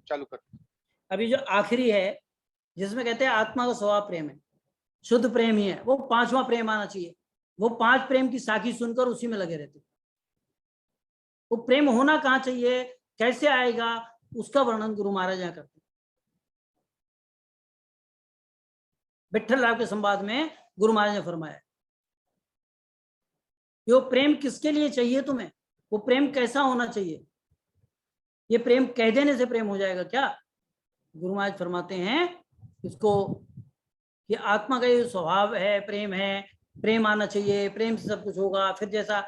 चालू कर। अभी जो आखिरी है जिसमें कहते हैं आत्मा का स्वभाव प्रेम है, शुद्ध प्रेम ही है, वो पांचवा प्रेम आना चाहिए। वो पांच प्रेम की साखी सुनकर उसी में लगे रहते। वो प्रेम होना कहाँ चाहिए, कैसे आएगा, उसका वर्णन गुरु महाराज यहाँ करते। विठल राव के संवाद में गुरु महाराज ने फरमाया वो प्रेम किसके लिए चाहिए तुम्हें, वो प्रेम कैसा होना चाहिए। ये प्रेम कह देने से प्रेम हो जाएगा क्या? गुरु महाराज फरमाते हैं इसको कि आत्मा का ये स्वभाव है, प्रेम है, प्रेम आना चाहिए, प्रेम से सब कुछ होगा, फिर जैसा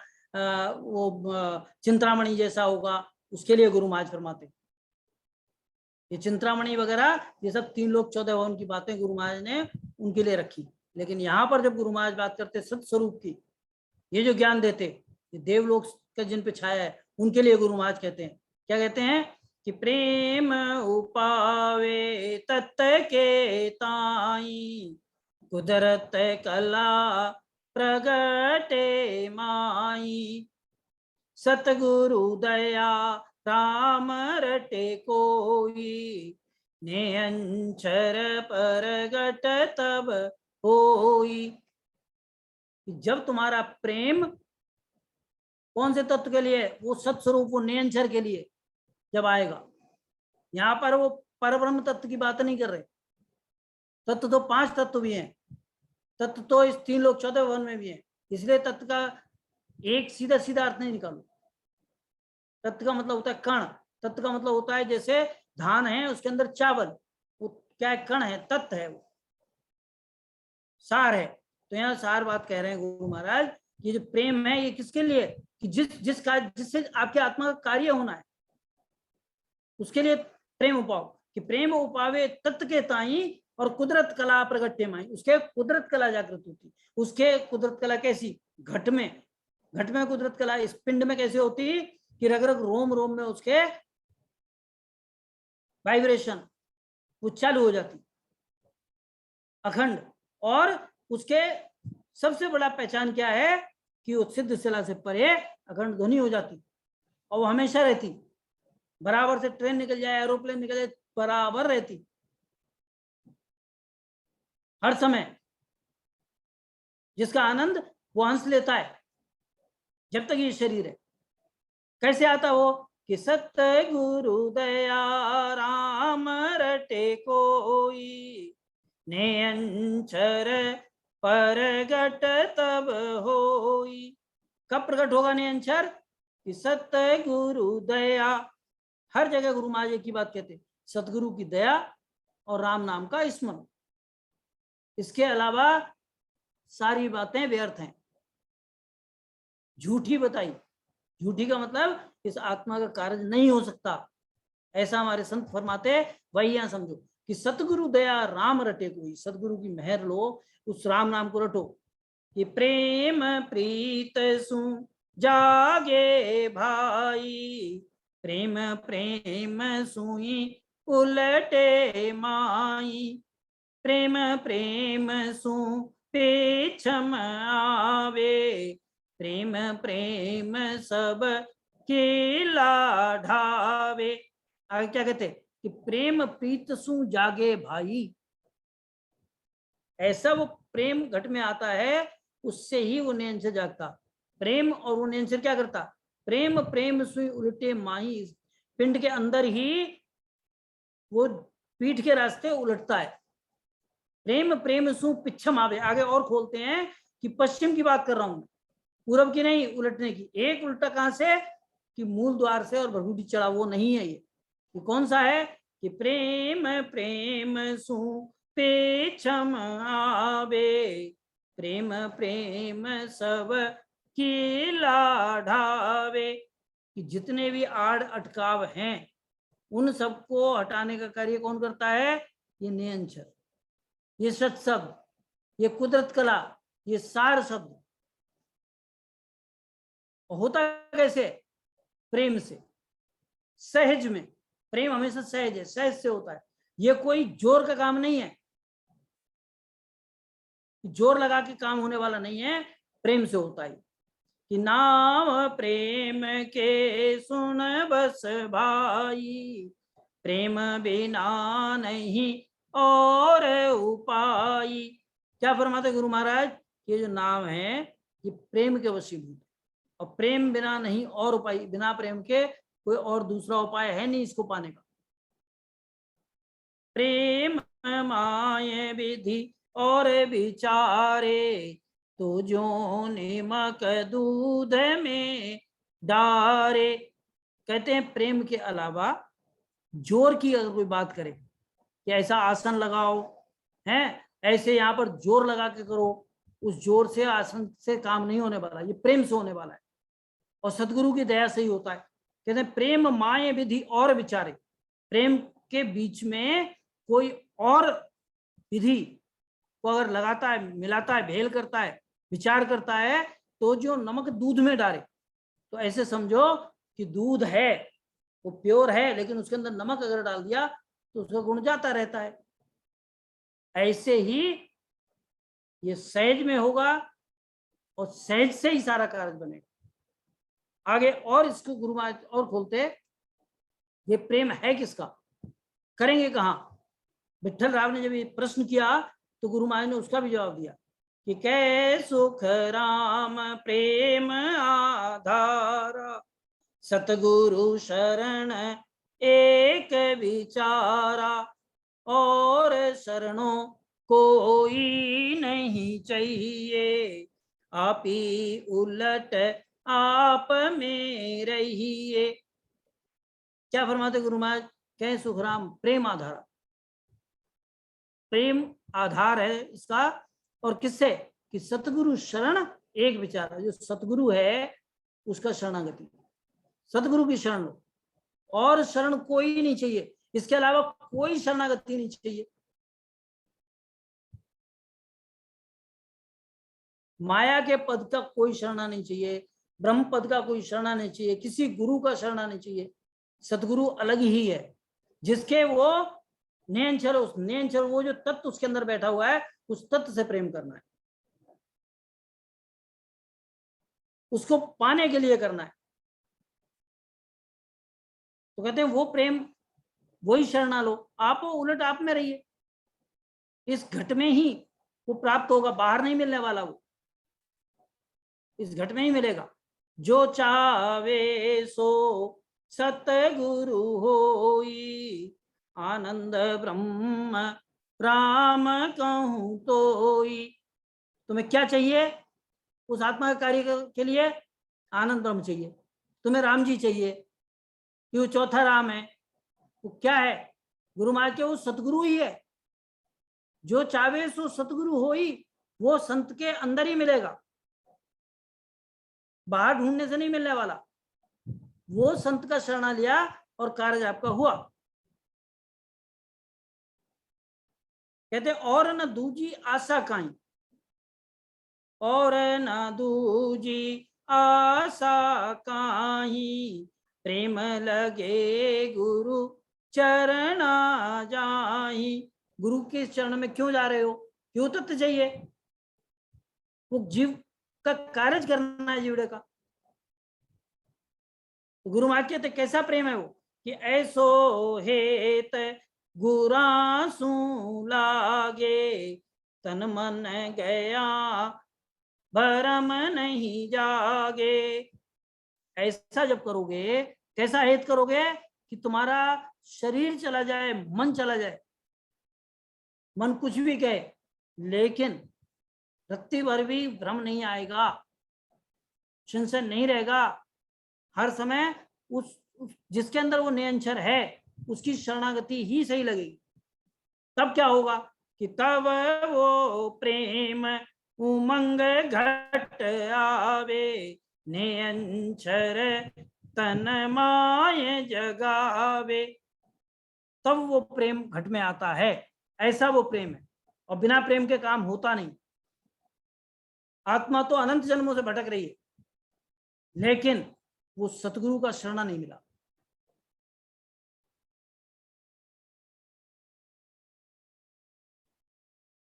वो चिंतामणि जैसा होगा, उसके लिए गुरु महाराज फरमाते हैं। ये चिंतामणि वगैरह ये सब 3 लोक 14 भवन की बातें गुरु महाराज ने उनके लिए रखी। लेकिन यहाँ पर जब गुरु महाराज बात करते सत स्वरूप की, ये जो ज्ञान देते, ये देवलोक का जिन पे छाया है, उनके लिए गुरु महाराज कहते हैं, क्या कहते हैं कि प्रेम उपावे तत्त के ताई, कुदरत कला प्रगटे माई, सतगुरु दया राम रटे कोई, नेअंचर परगट तब होई। जब तुम्हारा प्रेम कौन से तत्व के लिए, वो सत्स्वरूप, वो नेअंचर के लिए जब आएगा। यहाँ पर वो परब्रह्म तत्व की बात नहीं कर रहे। तत्व तो 5 तत्व भी हैं, तत्व तो इस 3 लोक 14 भवन में भी है, इसलिए तत्व का एक सीधा सीधा अर्थ नहीं निकालो। तत्व का मतलब होता है कण, तत्व का मतलब होता है जैसे धान है उसके अंदर चावल, वो क्या है, कण है, तत्व है, वो सार है। तो यहाँ सार बात कह रहे हैं गुरु महाराज, ये जो प्रेम है ये किसके लिए, कि जिससे आपके आत्मा का कार्य होना है, उसके लिए प्रेम उपाव। कि प्रेम उपावे तत्व के ताई और कुदरत कला प्रगट्य माई, उसके कुदरत कला जागृत होती। उसके कुदरत कला कैसी, घट में कुदरत कला इस पिंड में कैसे होती कि रग रग रोम रोम में उसके वाइब्रेशन वो चालू हो जाती अखंड। और उसके सबसे बड़ा पहचान क्या है कि वो सिद्ध शिला से परे अखंड ध्वनि हो जाती, और वो हमेशा रहती, बराबर से ट्रेन निकल जाए, एरोप्लेन निकल जाए, बराबर रहती हर समय। जिसका आनंद वो अंश लेता है जब तक ये शरीर है। कैसे आता वो कि सत्य गुरु दया राम रटे कोई, नेअंचर परगट तब होई। कब प्रकट होगा नेअंचर, कि सत्य गुरु दया। हर जगह गुरु महाराज की बात कहते, सतगुरु की दया और राम नाम का स्मरण, इसके अलावा सारी बातें व्यर्थ हैं, झूठी बताई। झूठी का मतलब इस आत्मा का कार्य नहीं हो सकता, ऐसा हमारे संत फरमाते। वही यहां समझो कि सतगुरु दया राम रटे कोई, सतगुरु की मेहर लो, उस राम नाम को रटो। कि प्रेम प्रीत सु जागे भाई, प्रेम प्रेम सुई उलटे माई, प्रेम प्रेम सु पेछम आवे, प्रेम प्रेम सब केला ढावे। आगे क्या कहते कि प्रेम प्रीत सु जागे भाई, ऐसा वो प्रेम घट में आता है, उससे ही वो नेंचर जागता। प्रेम और वो नेंचर क्या करता, प्रेम प्रेम सुई उल्टे माही, पिंड के अंदर ही वो पीठ के रास्ते उलटता है। प्रेम प्रेम सु पिछम आवे, आगे और खोलते हैं कि पश्चिम की बात कर रहा हूं, पूरब की नहीं, उलटने की। एक उल्टा कहां से, कि मूल द्वार से और भरभूति चढ़ा, वो नहीं है ये कौन सा है, कि प्रेम प्रेम सु पेछम आवे, प्रेम प्रेम सब कीला ढावे। कि जितने भी आड़ अटकाव हैं उन सबको हटाने का कार्य कौन करता है, ये नियंचर, ये सत शब्द, ये कुदरत कला, ये सार शब्द। होता कैसे, प्रेम से, सहज में। प्रेम हमेशा सहज है, सहज से होता है, ये कोई जोर का काम नहीं है, जोर लगा के काम होने वाला नहीं है, प्रेम से होता है। कि नाम प्रेम के सुन बस भाई, प्रेम बिना नहीं और उपाय। क्या फरमाते गुरु महाराज, ये जो नाम है ये प्रेम के वशीभूत, और प्रेम बिना नहीं और उपाय, बिना प्रेम के कोई और दूसरा उपाय है नहीं इसको पाने का। प्रेम माये विधि और विचारे, तो जो निमक दूध में डारे। कहते हैं प्रेम के अलावा जोर की अगर कोई बात करे कि ऐसा आसन लगाओ, हैं ऐसे यहाँ पर जोर लगा के करो, उस जोर से आसन से काम नहीं होने वाला, ये प्रेम से होने वाला है और सदगुरु की दया से ही होता है। कहते हैं प्रेम माये विधि और विचारे, प्रेम के बीच में कोई और विधि को अगर लगाता है, मिलाता है, भेल करता है, विचार करता है, तो जो नमक दूध में डाले, तो ऐसे समझो कि दूध है वो प्योर है, लेकिन उसके अंदर नमक अगर डाल दिया तो उसका गुण जाता रहता है। ऐसे ही ये सहज में होगा और सहज से ही सारा कार्य बनेगा। आगे और इसको गुरु महाराज और खोलते, ये प्रेम है किसका, करेंगे कहाँ। विठल राव ने जब ये प्रश्न किया तो गुरु महाराज ने उसका भी जवाब दिया कि कै सुख राम प्रेम आधारा, सतगुरु शरण एक विचारा, और शरणों कोई नहीं चाहिए, आप ही उलट आप में रहिए। क्या फरमाते गुरु महाराज, कह सुखराम प्रेम आधार, प्रेम आधार है इसका, और किससे कि सतगुरु शरण एक विचार, जो सतगुरु है उसका शरणागति, सतगुरु की शरण लो, और शरण कोई नहीं चाहिए, इसके अलावा कोई शरणागति नहीं चाहिए। माया के पद का कोई शरणा नहीं चाहिए, ब्रह्म पद का कोई शरणा नहीं चाहिए, किसी गुरु का शरणा नहीं चाहिए। सतगुरु अलग ही है, जिसके वो नियंचर, उस नियंचर वो जो तत्व उसके अंदर बैठा हुआ है, उस तत्व से प्रेम करना है, उसको पाने के लिए करना है। तो कहते हैं वो प्रेम, वही शरणा लो, आप उलट आप में रहिए, इस घट में ही वो प्राप्त होगा, बाहर नहीं मिलने वाला, वो इस घट में ही मिलेगा। जो चावे सो सतगुरु होई, आनंद ब्रह्म राम कहूं तोई। तुम्हें क्या चाहिए उस आत्मा के कार्य के लिए, आनंद ब्रह्म चाहिए। तुम्हें राम जी चाहिए, कि वो चौथा राम है, वो क्या है, गुरु महाराज के वो सतगुरु ही है। जो चावे सो सतगुरु होई, वो संत के अंदर ही मिलेगा, बाहर ढूंढने से नहीं मिलने वाला। वो संत का शरणा लिया और कार्य आपका हुआ। कहते और न दूजी आशा काई, और न दूजी आशा काई, प्रेम लगे गुरु चरणा जाही। गुरु के चरण में क्यों जा रहे हो, क्यों तत्व चाहिए, वो जीव का कार्य करना है जीवड़े का। गुरु महाराज कहते कैसा प्रेम है वो, कि ऐसो हेत गुरासू लागे, तन मन गया भरम नहीं जागे। ऐसा जब करोगे, कैसा हेत करोगे कि तुम्हारा शरीर चला जाए, मन चला जाए, मन कुछ भी कहे, लेकिन रत्ती भर भी भ्रम नहीं आएगा, संशय नहीं रहेगा। हर समय उस जिसके अंदर वो नियंचर है उसकी शरणागति ही सही लगेगी। तब क्या होगा कि तब वो प्रेम उमंग घट आवे, नियंचर तन माय जगावे। तब वो प्रेम घट में आता है, ऐसा वो प्रेम है। और बिना प्रेम के काम होता नहीं। आत्मा तो अनंत जन्मों से भटक रही है, लेकिन वो सतगुरु का शरणा नहीं मिला।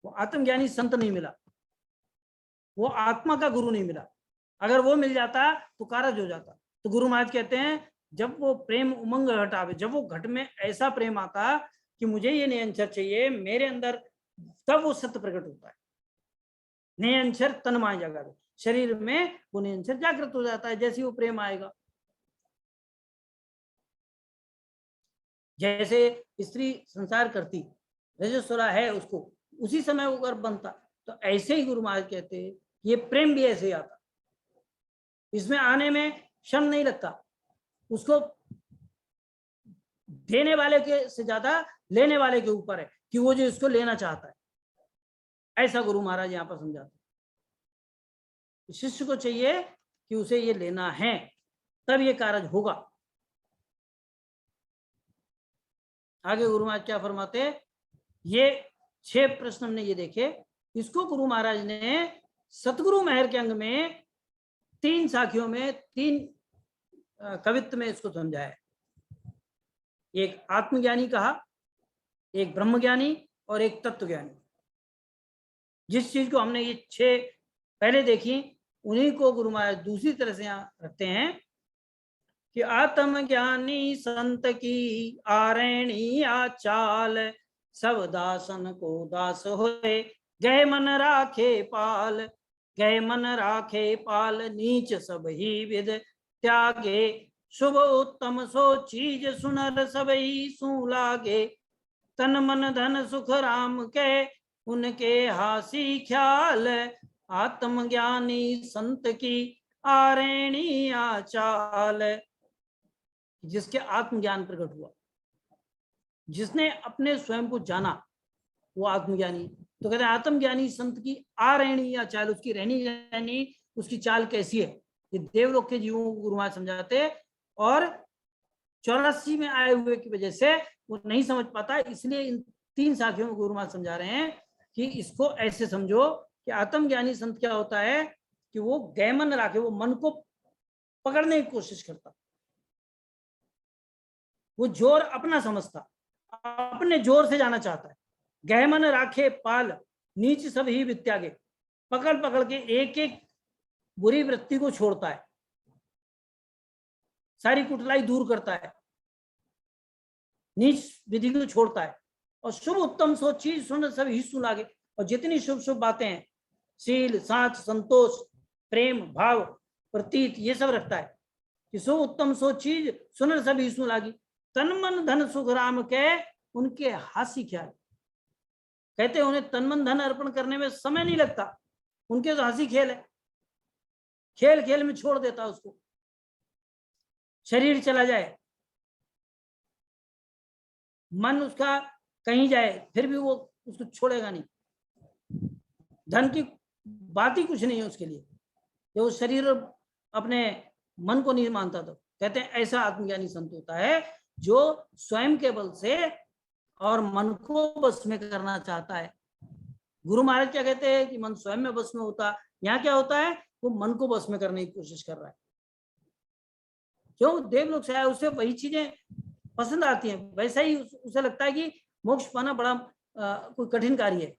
वो आत्मज्ञानी संत नहीं मिला, वो आत्मा का गुरु नहीं मिला। अगर वो मिल जाता तो कारज हो जाता। तो गुरु महाराज कहते हैं जब वो प्रेम उमंग घट आवे, जब वो घट में ऐसा प्रेम आता कि मुझे ये निरंतर चाहिए मेरे अंदर, तब वो सत्य प्रकट होता है। निरंतर तन्माय जागृत, शरीर में वो निरंतर जागृत हो जाता है जैसे वो प्रेम आएगा। जैसे स्त्री संसार करती, रजस्वला है उसको, उसी समय वो गर्भ बनता, तो ऐसे ही गुरु महाराज कहते हैं ये प्रेम भी ऐसे ही आता, इसमें आने में क्षण नहीं लगता, उसको देने वाले के से ज्यादा लेने वाले के ऊपर है कि वो जो इसको लेना चाहता है, ऐसा गुरु महाराज यहाँ पर समझाते। शिष्य को चाहिए कि उसे ये लेना है, तब ये कार्य होगा। आगे गुरु महाराज क्या फरमाते, ये 6 प्रश्न हमने ये देखे, इसको गुरु महाराज ने सतगुरु महर के अंग में 3 साखियों में 3 कवित्व में इसको समझाया है। एक आत्मज्ञानी कहा, एक ब्रह्मज्ञानी और एक तत्वज्ञानी। जिस चीज को हमने ये 6 पहले देखी, उन्हीं को गुरु महाराज दूसरी तरह से यहाँ रखते हैं कि आत्मज्ञानी संत की आरणी आचाल, सब दासन को दास होए, गए मन राखे पाल, गए मन राखे पाल, नीच सब ही विद त्यागे, शुभ उत्तम सो चीज सुनर सब ही सू लागे, तन मन धन सुख राम के उनके हासी ख्याल, आत्मज्ञानी संत की आरणी आचाल। जिसके आत्मज्ञान प्रकट हुआ, जिसने अपने स्वयं को जाना, वो आत्मज्ञानी। तो कहते हैं आत्मज्ञानी संत की आरणी या चाल, उसकी रहनी रहनी, उसकी चाल कैसी है, ये देवलोक के जीवों को गुरु महाराज समझाते। और 84 में आए हुए की वजह से वो नहीं समझ पाता, इसलिए इन 3 साखियों में गुरु महाराज समझा रहे हैं कि इसको ऐसे समझो कि आत्मज्ञानी संत क्या होता है कि वो गैमन राखे, वो मन को पकड़ने की कोशिश करता, वो जोर अपना समझता, अपने जोर से जाना चाहता है। गहमन राखे पाल, नीच सब ही वित्यागे, पकड़ पकड़ के एक एक बुरी वृत्ति को छोड़ता है, सारी कुटलाई दूर करता है, नीच विधि को छोड़ता है, और शुभ उत्तम सो चीज सुन सब ही सुन लागे। और जितनी शुभ शुभ बातें हैं, शील साथ संतोष प्रेम भाव प्रतीत, ये सब रखता है कि सो उत्तम सो चीज सुन सब ही सुन लागी, तन मन धन सुख राम के उनके हासी ख्याल। कहते हैं उन्हें तन मन धन अर्पण करने में समय नहीं लगता, उनके तो हंसी खेल है, खेल खेल में छोड़ देता उसको, शरीर चला जाए, मन उसका कहीं जाए, फिर भी वो उसको छोड़ेगा नहीं, धन की बात ही कुछ नहीं है उसके लिए, जो शरीर अपने मन को नहीं मानता। तो कहते हैं ऐसा आत्मज्ञानी संत होता है जो स्वयं के बल से और मन को बस में करना चाहता है। गुरु महाराज क्या कहते हैं कि मन स्वयं में बस में होता, यहाँ क्या होता है, वो मन को बस में करने की कोशिश कर रहा है। क्यों, देवलोक से आया, उसे वही चीजें पसंद आती हैं, वैसा ही उसे लगता है कि मोक्ष पाना बड़ा कोई कठिन कार्य है,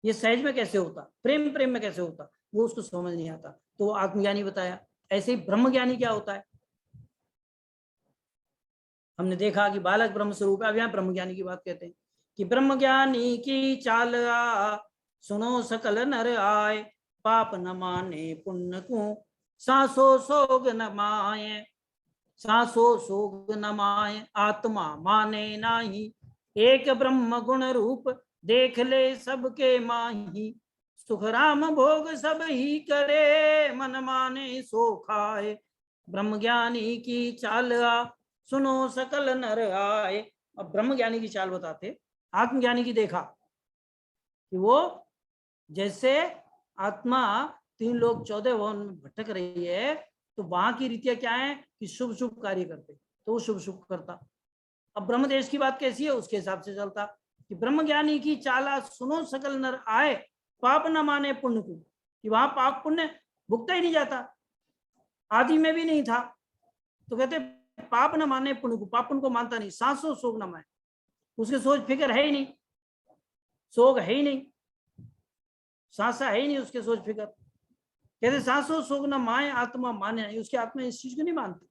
ये सहज में कैसे होता, प्रेम प्रेम में कैसे होता, वो उसको समझ नहीं आता। तो आत्मज्ञानी बताया। ऐसे ही ब्रह्मज्ञानी क्या होता है, हमने देखा कि बालक ब्रह्म स्वरूप है। अब यहाँ ब्रह्मज्ञानी की बात कहते हैं कि ब्रह्मज्ञानी की चाल सुनो सकल नर आए, पाप न माने पुण्य को सांसो सोग न माए, सांसो सोग न माए, आत्मा माने नाही, एक ब्रह्म गुण रूप देख ले सबके माही, सुख राम भोग सब ही करे, मन माने सो खाए, ब्रह्मज्ञानी की चाल सुनो सकल नर आए। अब ब्रह्मज्ञानी की चाल बताते, आत्मज्ञानी की देखा कि वो जैसे आत्मा 3 लोग 14 भवन में भटक रही है, तो वहां की रीतियां क्या है कि शुभ शुभ कार्य करते, तो वो शुभ शुभ करता। अब ब्रह्मदेश की बात कैसी है, उसके हिसाब से चलता कि ब्रह्मज्ञानी की चाला सुनो सकल नर आए, पाप न माने पुण्य को, कि वहां पाप पुण्य भुगता ही नहीं जाता, आदि में भी नहीं था। तो कहते पाप न माने पुण्य को, पाप पुण्य को मानता नहीं, सांसों सोग न माने, उसके सोच फिक्र है ही नहीं, सोग है ही नहीं, सांसा है ही नहीं उसके सोच फिक्र। कहते सांसों सोग न माए, आत्मा माने नहीं, उसकी आत्मा इस चीज को नहीं मानती।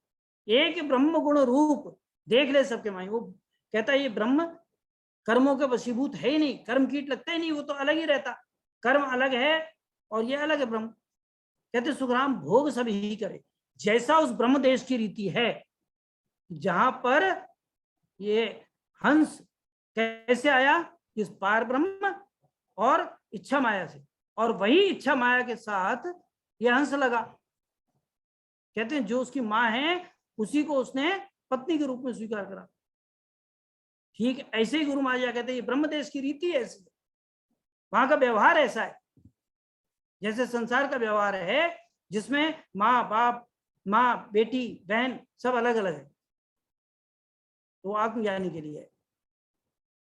एक ब्रह्म गुण रूप देख ले सबके माई। वो कहता है ये ब्रह्म कर्मों के वशीभूत है ही नहीं, कर्म कीट लगता ही नहीं, वो तो अलग ही रहता, कर्म अलग है और ये अलग है ब्रह्म। कहते सुखराम भोग सब ही करे, जैसा उस ब्रह्म देश की रीति है, जहां पर ये हंस कैसे आया, इस पार ब्रह्म और इच्छा माया से, और वही इच्छा माया के साथ ये हंस लगा। कहते हैं जो उसकी माँ है उसी को उसने पत्नी के रूप में स्वीकार करा। ठीक ऐसे ही गुरु महाराज कहते हैं ये ब्रह्म देश की रीति है, ऐसी वहां का व्यवहार ऐसा है, जैसे संसार का व्यवहार है जिसमें माँ बाप, माँ बेटी बहन सब अलग अलग है, तो आत्मज्ञानी के लिए है।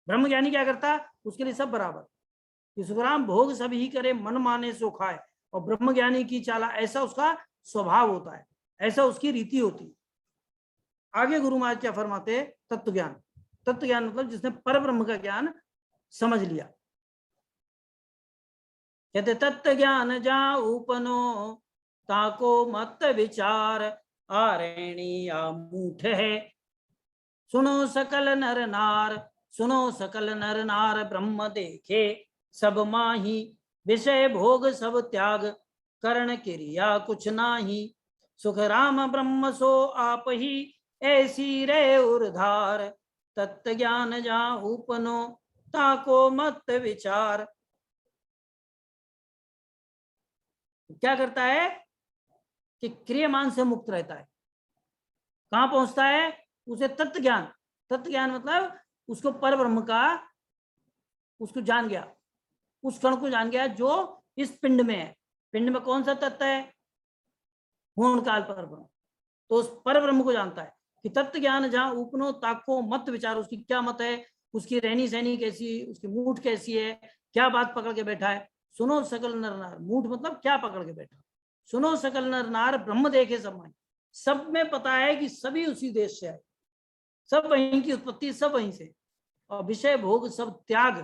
ब्रह्म ज्ञानी क्या करता, उसके लिए सब बराबर। सुखराम भोग सब ही करे, मन माने सो खाए। और ब्रह्म ज्ञानी की चाला ऐसा उसका स्वभाव होता है, ऐसा उसकी रीति होती है। आगे गुरु महाराज क्या फरमाते, तत्व ज्ञान। तत्व ज्ञान मतलब जिसने पर ब्रह्म का ज्ञान समझ लिया। कहते तत्व ज्ञान जा उपनो ताको मत विचार, आरेणी मूठ है सुनो सकल नर नार। सुनो सकल नर नार ब्रह्म देखे सब माही, विषय भोग सब त्याग करण क्रिया कुछ नाही। सुख राम ब्रह्म सो आप ही ऐसी रे उर्धार, तत्व ज्ञान जा उपनो ताको मत विचार। क्या करता है कि क्रियमान से मुक्त रहता है। कहां पहुंचता है, उसे तत्व ज्ञान। तत्व ज्ञान मतलब उसको पर ब्रह्म का, उसको जान गया, उस क्षण को जान गया जो इस पिंड में है। पिंड में कौन सा तत्व है, पूर्ण काल पर ब्रह्म। तो उस पर ब्रह्म को जानता है कि तत्व ज्ञान जहां उपनो ताको मत विचार। उसकी क्या मत है, उसकी रहनी सहनी कैसी, उसकी मूठ कैसी है, क्या बात पकड़ के बैठा है। सुनो सकल नर नार, मूठ मतलब क्या पकड़ के बैठा। सुनो सकल नर नार ब्रह्म देखे सब माई। सब में पता है कि सभी उसी देश से आए, सब वहीं की उत्पत्ति, सब वहीं से। और विषय भोग सब त्याग,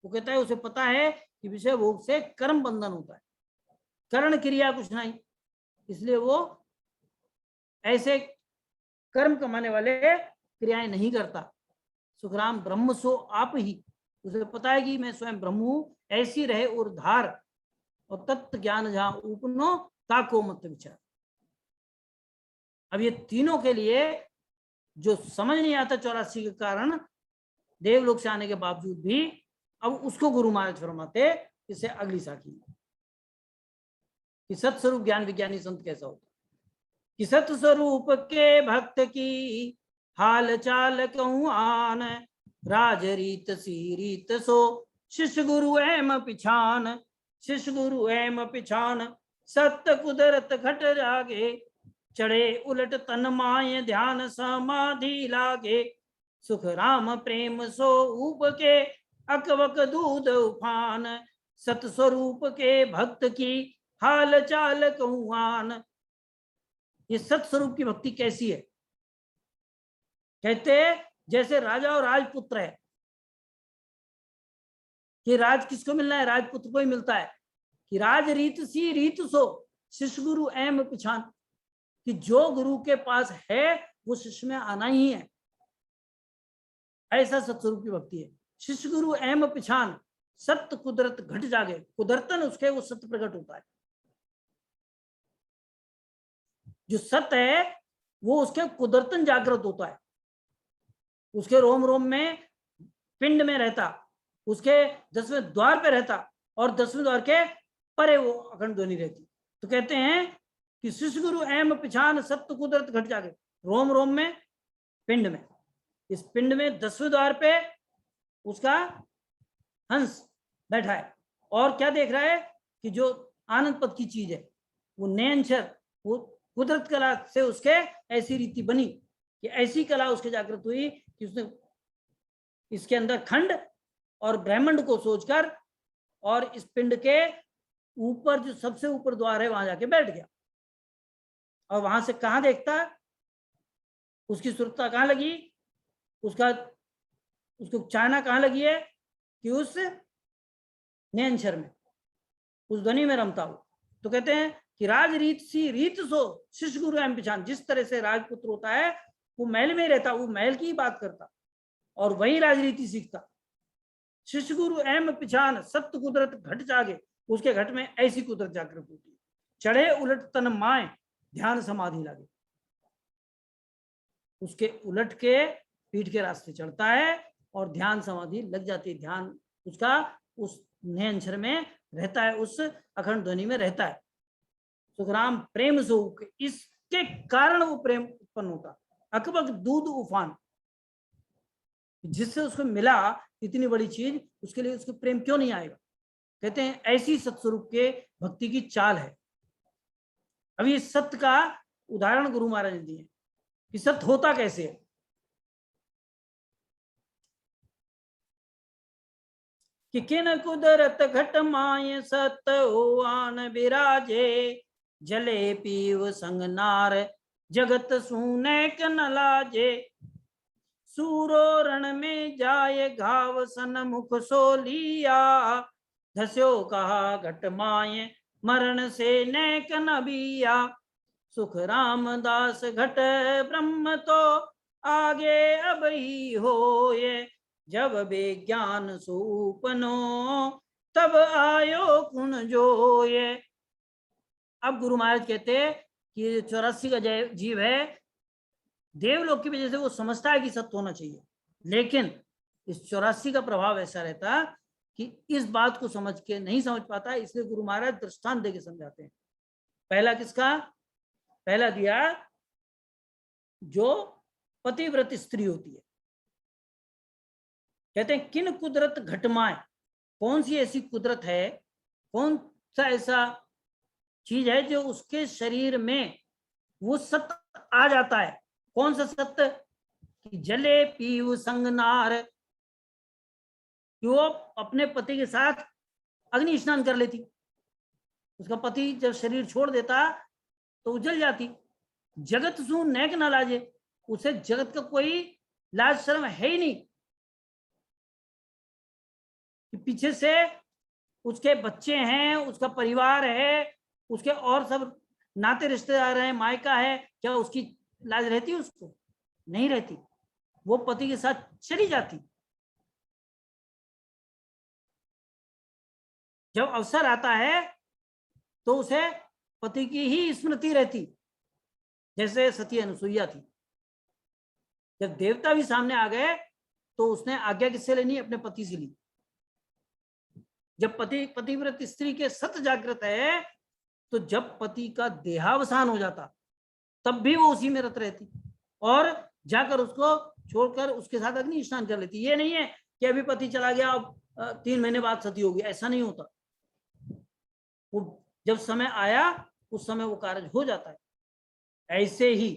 वो कहता है उसे पता है कि विषय भोग से कर्म बंधन होता है, करण क्रिया कुछ नहीं, इसलिए वो ऐसे कर्म कमाने वाले क्रियाएं नहीं करता। सुखराम ब्रह्म सो आप ही, उसे पता है कि मैं स्वयं ब्रह्म हूं, ऐसी रहे उर्धार। और तत्व ज्ञान जहां उपनो ताको मत विचार। अब ये तीनों के लिए जो समझ नहीं आता 84 के कारण देवलोक से आने के बावजूद भी, अब उसको गुरु महाराज फरमाते इससे अगली साखी कि सत्स्वरूप ज्ञान विज्ञानी संत कैसा होता, कि सत्स्वरूप के भक्त की हाल चाल कहूं आन, राज रीत सी रीत सो शिष्य गुरु एम पिछान। शिष्य गुरु एम पिछान सत्य कुदरत घट जागे, चढ़े उलट तन माय ध्यान समाधि लागे। सुख राम प्रेम सो ऊप के अकबक दूध उफान, सत्स्वरूप के भक्त की हाल चाल कहूं आन। ये सत्स्वरूप की भक्ति कैसी है, कहते जैसे राजा और राजपुत्र है, कि राज किसको मिलना है, राजपुत्र को ही मिलता है। कि राज रीत सी रीत सो शिष्य गुरु एम पिछान, कि जो गुरु के पास है वो शिष्य में आना ही है, ऐसा सत्स्वरूप की भक्ति है। शिष्य गुरु एम पिछान सत्य कुदरत घट जागे, कुदरतन उसके वो सत्य प्रकट होता है। जो सत्य है वो उसके कुदरतन जागृत होता है, उसके रोम रोम में पिंड में रहता, उसके 10वें द्वार पे रहता, और 10वें द्वार के परे वो अखंड ध्वनि रहती। तो कहते हैं कि शिष्य गुरु एम पिछान सत्य कुदरत घट जागे, रोम रोम में, पिंड में। इस पिंड में 10वें द्वार पे उसका हंस बैठा है, और क्या देख रहा है कि जो आनंद पद की चीज है वो नयनचर, वो कुदरत कला से उसके ऐसी रीति बनी कि ऐसी कला उसके जागृत हुई कि उसने इसके अंदर खंड और ब्रह्मांड को सोचकर और इस पिंड के ऊपर जो सबसे ऊपर द्वार है वहां जाके बैठ गया। और वहां से कहां देखता, उसकी सुरता कहां लगी, उसको चाहना कहां लगी है कि उस नयनचर में, उस ध्वनि में रमता हो। तो कहते हैं कि राजरीत सी रीत सो शिष्य गुरु एम पिछान, जिस तरह से राजपुत्र होता है वो महल में रहता, वो महल की बात करता और वही राजनीति सीखता। शिष्य गुरु एम पिछान सत्य कुदरत घट जागे, उसके घट में ऐसी कुदरत जागृत होती है। चढ़े उलट तन माए ध्यान समाधि लगे, उसके उलट के पीठ के रास्ते चढ़ता है और ध्यान समाधि लग जाती है। ध्यान उसका उस नयनछर में रहता है, उस अखंड ध्वनि में रहता है। सुखराम प्रेम से, इसके कारण वो प्रेम उत्पन्न होता। अकबक दूध उफान, जिससे उसको मिला इतनी बड़ी चीज, उसके लिए उसको प्रेम क्यों नहीं आएगा। कहते हैं ऐसी सत्स्वरूप के भक्ति की चाल है। अभी इस सत्य का उदाहरण गुरु महाराज ने दिए कि सत्य होता कैसे है। कि किन कुदरत घट माय सत होआन विराजे, जले पीव संग नार जगत सुने न लाजे। सूरो रण में जाए घाव सन मुख सोलिया, धस्यो कहा घट माय मरण से नेक नबिया। सुख रामदास घट ब्रह्म तो आगे अब ही होए, जब विज्ञान सूपनो तब आयो कुन जोए। अब गुरु महाराज कहते कि 84 का जीव है, देवलोक की वजह से वो समझता है कि सत्य होना चाहिए, लेकिन इस 84 का प्रभाव ऐसा रहता कि इस बात को समझ के नहीं समझ पाता, इसलिए गुरु महाराज दृष्टांत देके समझाते हैं। पहला किसका? पहला दिया जो पतिव्रत स्त्री होती है। कहते हैं किन कुदरत घटमाए, कौन सी ऐसी कुदरत है, कौन सा ऐसा चीज है जो उसके शरीर में वो सत्य आ जाता है। कौन सा सत्य? कि जले पीव संग नार, कि वो अपने पति के साथ अग्नि स्नान कर लेती। उसका पति जब शरीर छोड़ देता तो उजल जाती। जगत सु नेक न लाजे, उसे जगत का कोई लाज शर्म है ही नहीं कि पीछे से उसके बच्चे हैं, उसका परिवार है, उसके और सब नाते रिश्तेदार हैं, मायका है, क्या उसकी लाज रहती है? उसको नहीं रहती। वो पति के साथ चली जाती। जब अवसर आता है तो उसे पति की ही स्मृति रहती, जैसे सती अनुसुईया थी। जब देवता भी सामने आ गए तो उसने आज्ञा किससे लेनी? अपने पति से ली। जब पतिव्रत स्त्री के सत्य जागृत है तो जब पति का देहावसान हो जाता तब भी वो उसी में रत रहती और जाकर उसको छोड़कर उसके साथ अग्नि स्नान कर लेती। ये नहीं है कि अभी पति चला गया अब 3 महीने बाद सती होगी, ऐसा नहीं होता। वो जब समय आया उस समय वो कार्य हो जाता है। ऐसे ही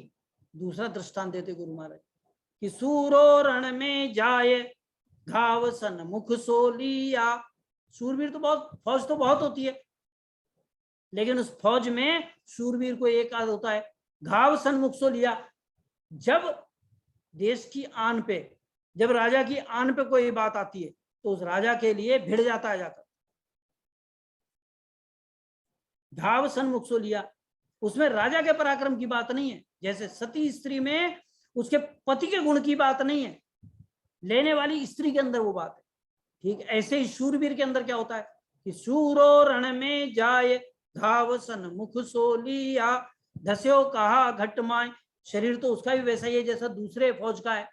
दूसरा दृष्टांत देते गुरु महाराज कि सूरो रण में जाए घाव सन मुख सोलिया। शूरवीर तो बहुत, फौज तो बहुत होती है, लेकिन उस फौज में शूरवीर को एक आद होता है, घाव सन मुख सोलिया। जब देश की आन पे, जब राजा की आन पे कोई बात आती है तो उस राजा के लिए भिड़ जाता है जाकर। घाव सन मुख सोलिया, उसमें राजा के पराक्रम की बात नहीं है। जैसे सती स्त्री में उसके पति के गुण की बात नहीं है, लेने वाली स्त्री के अंदर वो बात है। ठीक ऐसे ही शूरवीर के अंदर क्या होता है कि शूरो रण में जाए घाव सन मुख सोलिया, धस्यो कहा घट माय। शरीर तो उसका भी वैसा ही है जैसा दूसरे फौज का है,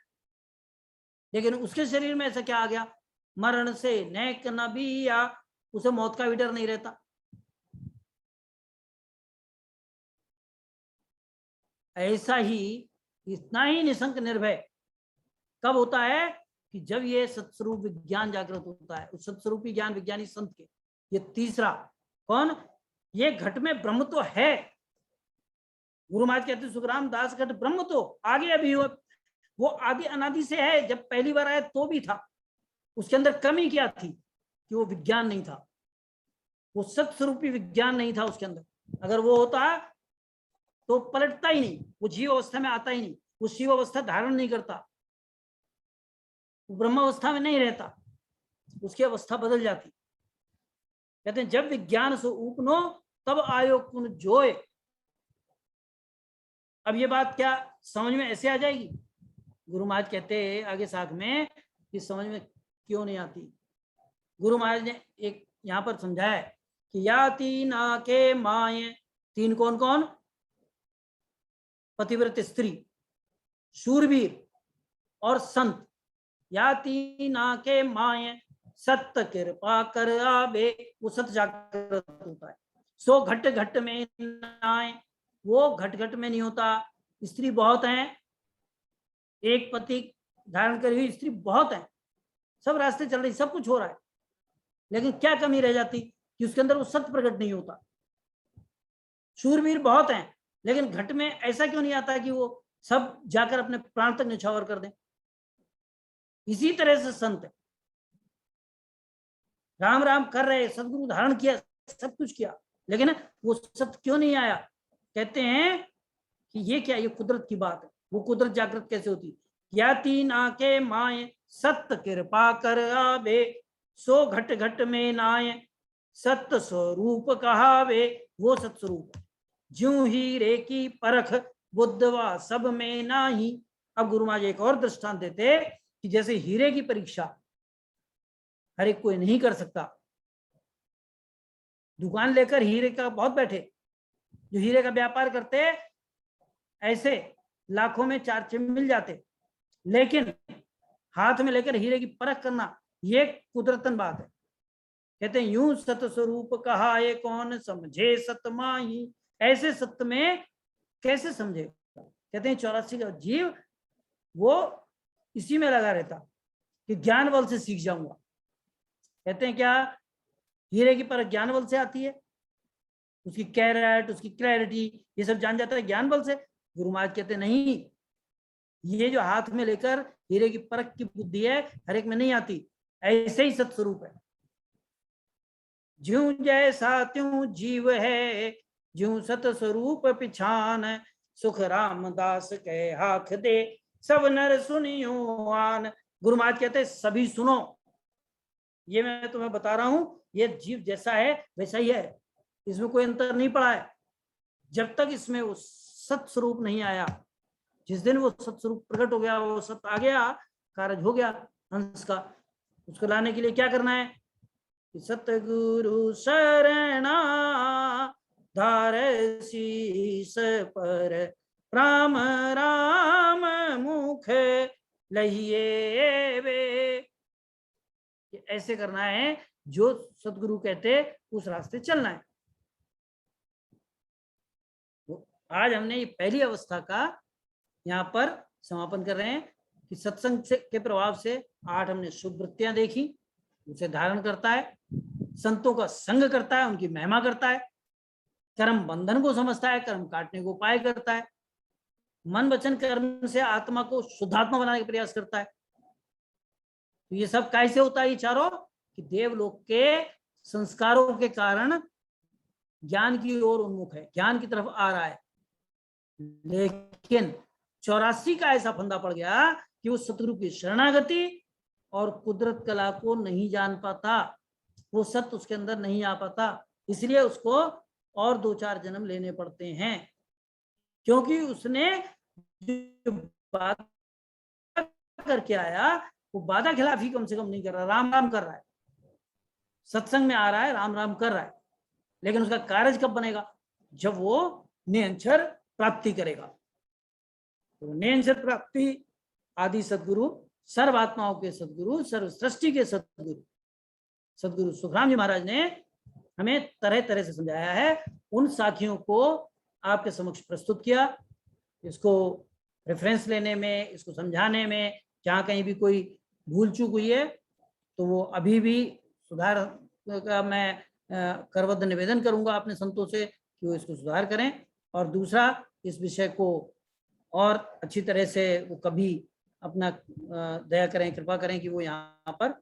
लेकिन उसके शरीर में ऐसा क्या आ गया? मरण से नेक नबिया, उसे मौत का भी डर नहीं रहता। ऐसा ही इतना ही निशंक निर्भय कब होता है कि जब ये सत्स्वरूप विज्ञान जागृत होता है, उस सत्स्वरूपी ज्ञान विज्ञानी संत के। ये तीसरा कौन? ये घट में ब्रह्म तो है। गुरु महाराज कहते सुखराम दास घट ब्रह्म तो आगे अभी वो आदि अनादि से है। जब पहली बार आया तो भी था, उसके अंदर कमी क्या थी कि वो विज्ञान नहीं था, वो सत्स्वरूपी विज्ञान नहीं था उसके अंदर। अगर वो होता तो पलटता ही नहीं, वो जीव अवस्था में आता ही नहीं, वो शिव अवस्था धारण नहीं करता, ब्रह्म अवस्था में नहीं रहता, उसकी अवस्था बदल जाती। कहते हैं जब विज्ञान से उपनो तब आयो कुन जोए। अब ये बात क्या समझ में ऐसे आ जाएगी? गुरु महाराज कहते हैं आगे साख में कि समझ में क्यों नहीं आती। गुरु महाराज ने एक यहाँ पर समझाया है कि या तीन आके माए, तीन कौन कौन? पतिव्रत स्त्री, शूरवीर और संत। या तीन आके माए सत्य कृपा कर आवे, वो सत्य जागृत होता है। सो घट घट में नाए, वो घट घट में नहीं होता। स्त्री बहुत हैं, एक पति धारण करी हुई स्त्री बहुत है, सब रास्ते चल रही, सब कुछ हो रहा है, लेकिन क्या कमी रह जाती कि उसके अंदर वो सत्य प्रकट नहीं होता। शूरवीर बहुत हैं, लेकिन घट में ऐसा क्यों नहीं आता कि वो सब जाकर अपने प्राण तक न्यौछावर कर दें। इसी तरह से संत है, राम राम कर रहे, सदगुरु धारण किया, सब कुछ किया, लेकिन वो सत्य क्यों नहीं आया। कहते हैं कि ये क्या, ये कुदरत की बात है। वो कुदरत जागृत कैसे होती? या तीन आके माए सत्य कृपा कर आवे, सो घट घट में नाए सत्य स्वरूप कहावे, वो सत्य स्वरूप है। ज्यों हीरे की परख बुद्धवा सब में नाही। अब गुरु महाराज एक और दृष्टांत देते कि जैसे हीरे की परीक्षा हर एक कोई नहीं कर सकता। दुकान लेकर हीरे का बहुत बैठे, जो हीरे का व्यापार करते ऐसे लाखों में 4-6 मिल जाते, लेकिन हाथ में लेकर हीरे की परख करना ये कुदरतन बात है। कहते हैं यूं सत स्वरूप कहा ये कौन समझे सतमाही। ऐसे सत्य में कैसे समझे? कहते हैं 84 का जीव वो इसी में लगा रहता कि ज्ञान बल से सीख जाऊंगा। कहते हैं क्या हीरे की परख ज्ञान बल से आती है? उसकी कैरेट, उसकी क्लैरिटी, ये सब जान जाता है ज्ञान बल से। गुरु महाराज कहते नहीं, ये जो हाथ में लेकर हीरे की परख की बुद्धि है हर एक में नहीं आती, ऐसे ही सत्स्वरूप है। ज्यों जैसा त्यों जीव है, ज्यों सत स्वरूप पिछान, सुख रामदास कह हाथ दे, सब नर सुनियो आन। गुरु महाराज कहते सभी सुनो, ये मैं तुम्हें बता रहा हूं, ये जीव जैसा है वैसा ही है, इसमें कोई अंतर नहीं पड़ा है। जब तक इसमें वो सत स्वरूप नहीं आया, जिस दिन वो सत स्वरूप प्रकट हो गया, वो सत आ गया, कार्य हो गया हंस का, उसको लाने के लिए क्या करना है? सतगुरु शरणा धार शीस पर, राम राम मुख लहिए वे। ऐसे करना है, जो सतगुरु कहते उस रास्ते चलना है। आज हमने ये पहली अवस्था का यहाँ पर समापन कर रहे हैं कि सत्संग के प्रभाव से 8 हमने शुभ वृत्तियां देखी, उसे धारण करता है, संतों का संग करता है, उनकी महिमा करता है, कर्म बंधन को समझता है, कर्म काटने को उपाय करता है, मन वचन कर्म से आत्मा को शुद्धात्मा बनाने का प्रयास करता है। तो ये सब कैसे होता है? ये चारों कि देवलोक के संस्कारों के कारण ज्ञान की ओर उन्मुख है, ज्ञान की तरफ आ रहा है, लेकिन 84 का ऐसा फंदा पड़ गया कि वो सतगुरु की शरणागति और कुदरत कला को नहीं जान पाता, वो सत्य उसके अंदर नहीं आ पाता, इसलिए उसको और 2-4 जन्म लेने पड़ते हैं, क्योंकि उसने जो बात करके आया वो वादा खिलाफी कम से कम नहीं कर रहा, राम राम कर रहा है, सत्संग में आ रहा है, राम राम कर रहा है, लेकिन उसका कार्य कब बनेगा? जब वो निरंतर प्राप्ति करेगा। तो निरंतर प्राप्ति आदि सदगुरु, सर्व आत्माओं के सदगुरु, सर्व सृष्टि के सदगुरु सदगुरु सुखराम जी महाराज ने हमें तरह तरह से समझाया है। उन साखियों को आपके समक्ष प्रस्तुत किया। इसको रेफरेंस लेने में, इसको समझाने में जहाँ कहीं भी कोई भूल चूक हुई है तो वो अभी भी सुधार का मैं करबद्ध निवेदन करूंगा अपने संतों से कि वो इसको सुधार करें। और दूसरा, इस विषय को और अच्छी तरह से वो कभी अपना दया करें, कृपा करें कि वो यहाँ पर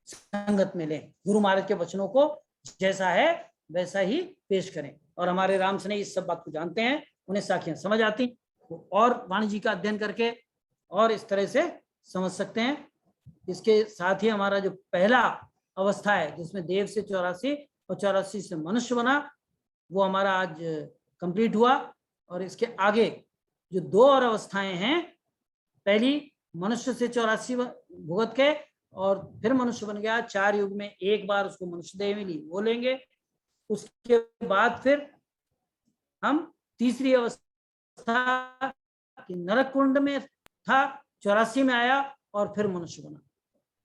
संगत में लें, गुरु महाराज के वचनों को जैसा है वैसा ही पेश करें। और हमारे राम स्नेही इस सब बात को जानते हैं, उन्हें साखियां समझ आती, तो और वाणी जी का अध्ययन करके और इस तरह से समझ सकते हैं। इसके साथ ही हमारा जो पहला अवस्था है जिसमें देव से 84 और 84 से मनुष्य बना, वो हमारा आज कंप्लीट हुआ। और इसके आगे जो 2 और अवस्थाएं हैं, पहली मनुष्य से 84 भुगत के और फिर मनुष्य बन गया, 4 युग में एक बार उसको मनुष्य देह मिली, वो लेंगे। उसके बाद फिर हम तीसरी अवस्था कि नरक कुंड में था, 84 में आया और फिर मनुष्य बना।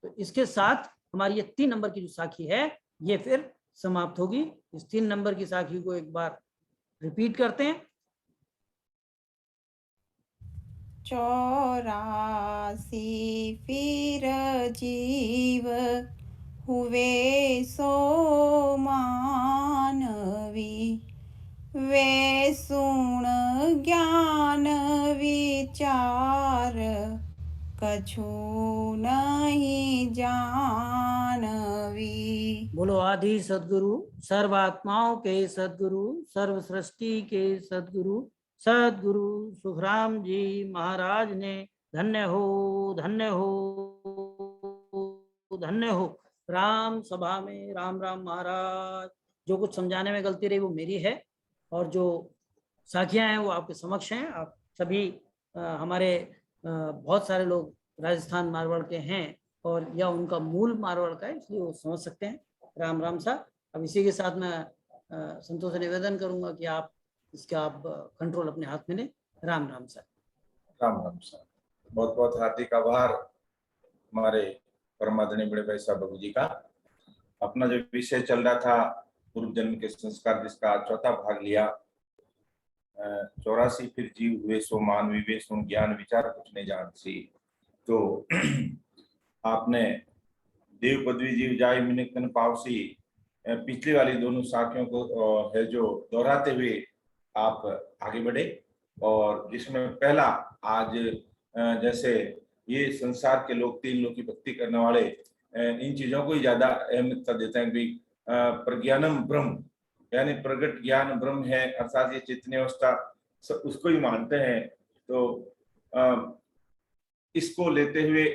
तो इसके साथ हमारी ये 3 नंबर की जो साखी है ये फिर समाप्त होगी। इस 3 नंबर की साखी को एक बार रिपीट करते हैं। 84 फिर जीव हुए सो मानवी, वे सुन ज्ञान विचार कछु नहीं जानवी। बोलो आदि सदगुरु सर्व आत्माओं के सदगुरु, सर्व सृष्टि के सदगुरु, सदगुरु सुखराम जी महाराज ने धन्य हो, धन्य हो, धन्य हो। राम सभा में राम राम महाराज। जो कुछ समझाने में गलती रही वो मेरी है, और जो साखियां हैं वो आपके समक्ष हैं। आप सभी हमारे बहुत सारे लोग राजस्थान मारवाड़ के हैं, और या उनका मूल मारवाड़ का है, इसलिए वो समझ सकते हैं। राम राम सा। अब इसी के साथ मैं संतोष से निवेदन करूंगा कि आप इसका आप कंट्रोल अपने हाथ में लें। राम राम सा। राम राम सा। बहुत बहुत हार्दिक आभार हमारे परम आदरणीय बड़े भाई साहब बाबू जी का। अपना जो विषय चल रहा था पूर्व जन्म के संस्कार, जिसका 4था भाग लिया, 84 फिर जीव हुए सो मानवी, वे सुन ज्ञान विचार कुछ नहीं जानसी। तो आपने देव पदवी जीव जाय मिनिकन पावसी, पिछली वाली दोनों साखियों को है जो दोहराते हुए आप आगे बढ़े। और जिसमें पहला आज जैसे ये संसार के लोग 3 लोग की भक्ति करने वाले इन चीजों को ही ज्यादा अहमियता देते हैं कि प्रज्ञानम ब्रह्म, यानी प्रगट ज्ञान ब्रह्म है, अर्थात ये चैतन्य अवस्था उसको ही मानते हैं। तो इसको लेते हुए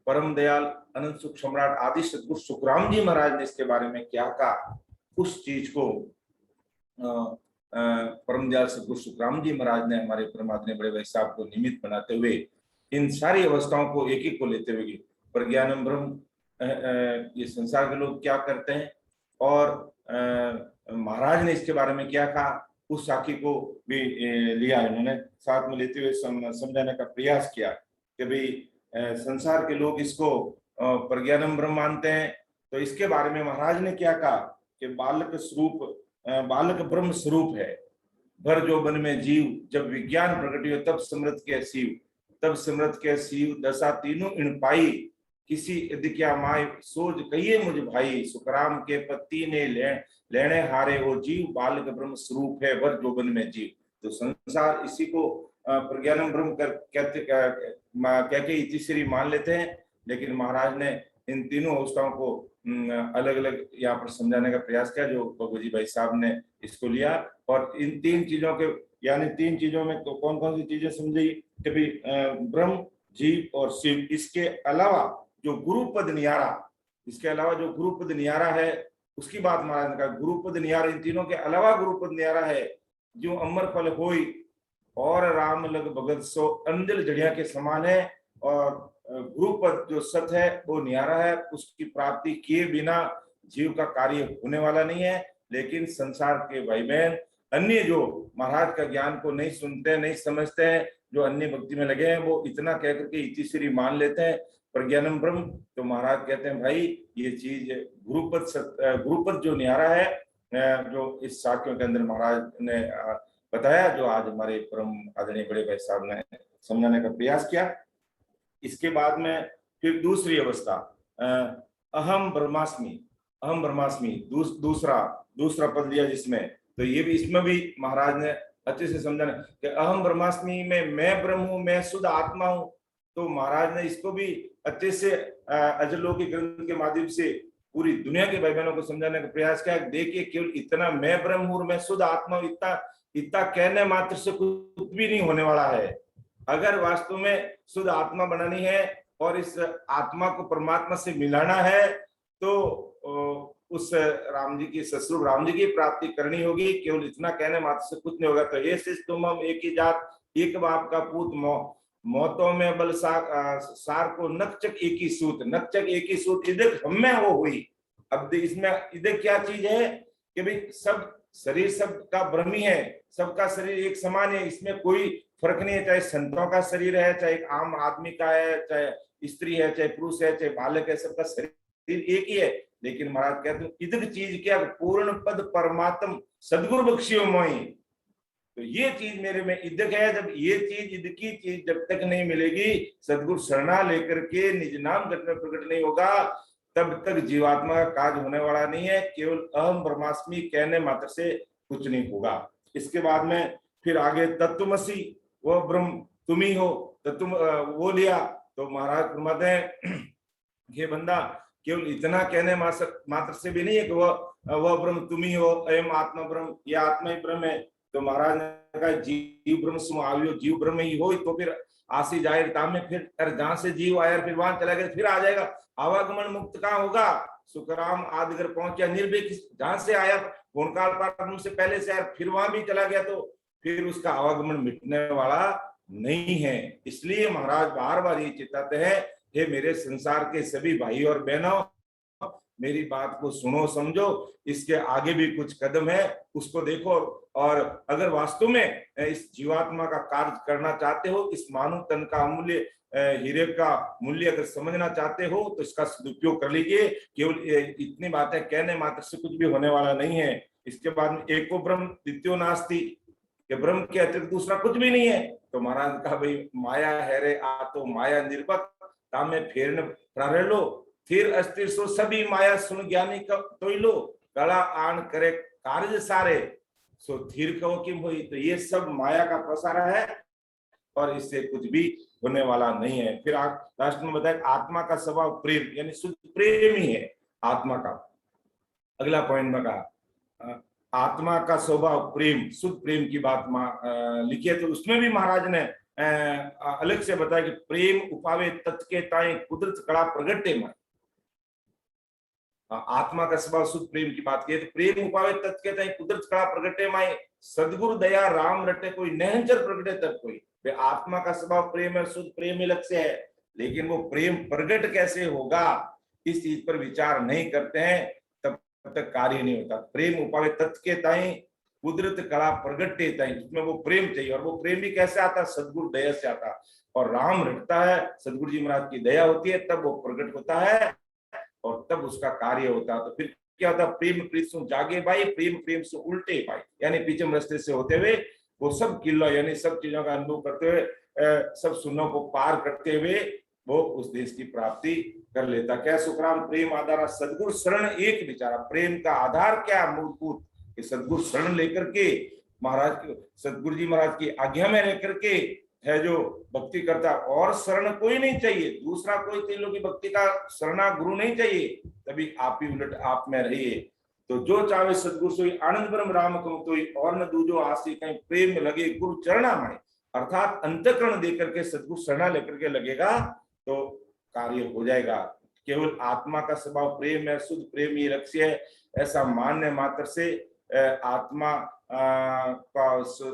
परम दयाल अनंत सुख सम्राट आदि सदगुरु सुखराम जी महाराज ने इसके बारे में क्या कहा, उस चीज को परम दयाल सदगुरु सुखराम जी महाराज ने हमारे परमात्मा बड़े भाई साहब को निमित्त बनाते हुए इन सारी अवस्थाओं को एक एक को लेते हुए प्रज्ञानम ब्रह्म, ये संसार के लोग क्या करते हैं, और महाराज ने इसके बारे में क्या कहा, उस साखी को भी लिया। इन्होंने साथ में लेते हुए समझाने का प्रयास किया कि भाई संसार के लोग इसको प्रज्ञानम ब्रह्म मानते हैं, तो इसके बारे में महाराज ने क्या कहा कि बालक स्वरूप, बालक ब्रह्म स्वरूप है, भर जोबन में जीव, जब विज्ञान प्रकट हो तब समृत के शिव, तब समृत के शिव, दशा तीनों इन पाई, किसी क्या माय सोच कहिए मुझ भाई, सुखराम के पति ने लेने हारे वो जीव, बालक ब्रह्म स्वरूप है, भर जोबन में जीव। तो संसार इसी को प्रज्ञानम ब्रह्म कहके इतिश्री मान लेते हैं, लेकिन महाराज ने इन तीनों अवस्थाओं को अलग अलग यहाँ पर समझाने का प्रयास किया, जो बाबू जी भाई साहब ने इसको लिया। और इन 3 चीजों के, यानी 3 चीजों में तो कौन कौन सी चीजें समझी कि भाई ब्रह्म, जीव और शिव, इसके अलावा जो गुरुपद नियारा, इसके अलावा जो गुरुपद नियारा है उसकी बात महाराज ने कहा। गुरुपद नियारा, इन तीनों के अलावा गुरुपद नियारा है, जो अमर फल होई और राम लग भगत सो, अंजल जड़िया के समान है। और गुरुपद जो सत है वो नियारा है, उसकी प्राप्ति किए बिना जीव का कार्य होने वाला नहीं है। लेकिन संसार के भाई बहन अन्य जो महाराज का ज्ञान को नहीं सुनते, नहीं समझते हैं, जो अन्य भक्ति में लगे हैं, वो इतना कह करके इतिश्री मान लेते हैं प्रज्ञानम ब्रह्म। तो महाराज कहते हैं भाई ये चीज गुरुपद जो नियारा है, जो इस साखियों के अंदर महाराज ने बताया, जो आज हमारे परम आदरणीय बड़े भाई साहब ने समझाने का प्रयास किया। इसके बाद में फिर दूसरी अवस्था अहम ब्रह्मास्मि, अहम ब्रह्मास्मि दूसरा पद लिया जिसमें, तो ये भी, इसमें भी महाराज ने अच्छे से समझाना कि अहम ब्रह्मास्मि में मैं ब्रह्म हूं, मैं शुद्ध आत्मा हूं। तो महाराज ने इसको भी अच्छे से अजलों के ग्रंथ के माध्यम से पूरी दुनिया के भाई बहनों को समझाने का प्रयास किया। देखिए केवल इतना मैं ब्रह्म हूं, मैं शुद्ध आत्मा हूं, इतना कहने मात्र से कुछ भी नहीं होने वाला है। अगर वास्तव में शुद्ध आत्मा बनानी है और इस आत्मा को परमात्मा से मिलाना है, तो उस राम जी की ससुर राम जी की प्राप्ति करनी होगी, केवल इतना कहने मात्र से कुछ नहीं होगा। तो ये शिष्य तुम हम एक ही जात, एक बाप का पूत, मौतों में बल सार को नकचक एक ही सूत, नकचक एक ही सूत इदक हम में वो हुई। अब इसमें इदक क्या चीज है कि भाई सब शरीर सबका ब्रह्मी है, सबका शरीर एक समान है, इसमें कोई फर्क नहीं है, चाहे संतों का शरीर है, चाहे आम आदमी का है, चाहे स्त्री है, चाहे पुरुष है, चाहे बालक है, सबका शरीर एक ही है। लेकिन महाराज कहते हैं इदक चीज क्या, पूर्ण पद परमात्म सदगुरु बख्शियो मोई। तो ये चीज मेरे में इदक है। जब ये चीज इदकी चीज जब तक नहीं मिलेगी, सदगुरु शरणा लेकर के निज नाम जब में प्रकट नहीं होगा, तब तक जीवात्मा का कार्य होने वाला नहीं है। केवल अहम ब्रह्मास्मि कहने मात्र से कुछ नहीं होगा। इसके बाद में फिर आगे तत्वमसि, वो ब्रह्म तुम ही हो, तो तुम वो लिया। तो महाराज फरमाते हैं ये बंदा केवल इतना कहने मात्र से भी नहीं है कि वह ब्रह्म तुम ही हो, अयम आत्मा ब्रह्म, यह आत्मा ही ब्रह्म है। तो महाराज ने कहा जीव ब्रह्म सम आवियो, जीव ब्रह्म ही हो, तो फिर आसी जाहिर ताम में, फिर जहां से जीव आया फिर वहां चला गया, फिर आ जाएगा। आवागमन मुक्त कहाँ होगा? सुखराम आदिगर पहुंचा निर्भय, जहां से आया गुणकाल पार से पहले से आया, फिर वहां भी चला गया, तो फिर उसका आवागमन मिटने वाला नहीं है। इसलिए महाराज बार बार ये चिताते हैं, हे मेरे संसार के सभी भाई और बहनों, मेरी बात को सुनो समझो, इसके आगे भी कुछ कदम है, उसको देखो। और अगर वास्तव में इस जीवात्मा का कार्य करना चाहते हो, इस मानव तन का अमूल्य हीरे का मूल्य अगर समझना चाहते हो, तो इसका सदुपयोग कर लीजिए। केवल इतनी बातें कहने मात्र से कुछ भी होने वाला नहीं है। इसके बाद में एको ब्रह्म द्वितीयो नास्ति, कि ब्रह्म के अतिरिक्त दूसरा कुछ भी नहीं है। तो महाराज कहा भाई माया है रे आ, तो माया निर्भक तामे फेरन प्रारेलो, फिर अस्थिर सो सभी माया सुन ज्ञानी का तोइलो, गला आन करे कार्य सारे सो धीर कहो किम हुई। तो ये सब माया का पसारा है और इससे कुछ भी होने वाला नहीं है। फिर लास्ट में बताया आत्मा का स्वभाव प्रेम, यानी शुद्ध प्रेम ही है आत्मा का। अगला पॉइंट में कहा आत्मा का स्वभाव प्रेम, शुद्ध प्रेम की बात लिखी है। तो उसमें भी महाराज ने अलग से बताया कि प्रेम उपावे तत् के ताई कुदरत कड़ा प्रगटे में। आत्मा का स्वभाव शुद्ध प्रेम की बात की, तो प्रेम उपावे तत् के ताई कुदरत कड़ा प्रगटे माए, सदगुरु दया राम रटे कोई नहंचर प्रगटे तब कोई। आत्मा का स्वभाव प्रेम है, शुद्ध प्रेम ही लक्ष्य है, लेकिन वो प्रेम प्रगट कैसे होगा इस चीज पर विचार नहीं करते हैं, तब तक कार्य नहीं होता। प्रेम उपावे तत् के ताई कुदरत कड़ा प्रगटे ताई, उसमें वो प्रेम चाहिए। और वो प्रेम भी कैसे आता है? सदगुरु दया से आता है। और राम रटता है, सदगुरु जी महाराज की दया होती है, तब वो प्रकट होता है और तब उसका कार्य होता है। तो फिर क्या होता है? प्रेम प्रीत सु जागे भाई, प्रेम प्रेम से उल्टे भाई, यानी पीछे रास्ते से होते हुए वो सब किलो यानी सब चीजों का अनुभव करते हुए, सब सुनों को पार करते हुए वो उस देश की प्राप्ति कर लेता। क्या सुखराम प्रेम आधार सदगुरु शरण एक विचारा। प्रेम का आधार क्या? मूलभूत सदगुरु शरण लेकर के महाराज सदगुरु जी महाराज की आज्ञा में रह करके है जो भक्ति करता, और शरण कोई नहीं चाहिए, दूसरा कोई तीनों की भक्ति का शरणा गुरु नहीं चाहिए, तभी आप ही उलट आप में रहिए। तो जो चाहे सदगुरु सोई आनंद ब्रह्म राम कहूं तोई, और न दूजो आसी कहीं प्रेम में लगे गुरु चरणा माए। अर्थात अंतःकरण देकर के सदगुरु शरणा लेकर के लगेगा तो कार्य हो जाएगा। केवल आत्मा का स्वभाव प्रेम है, शुद्ध प्रेम ही लक्ष्य है, ऐसा मानने मात्र से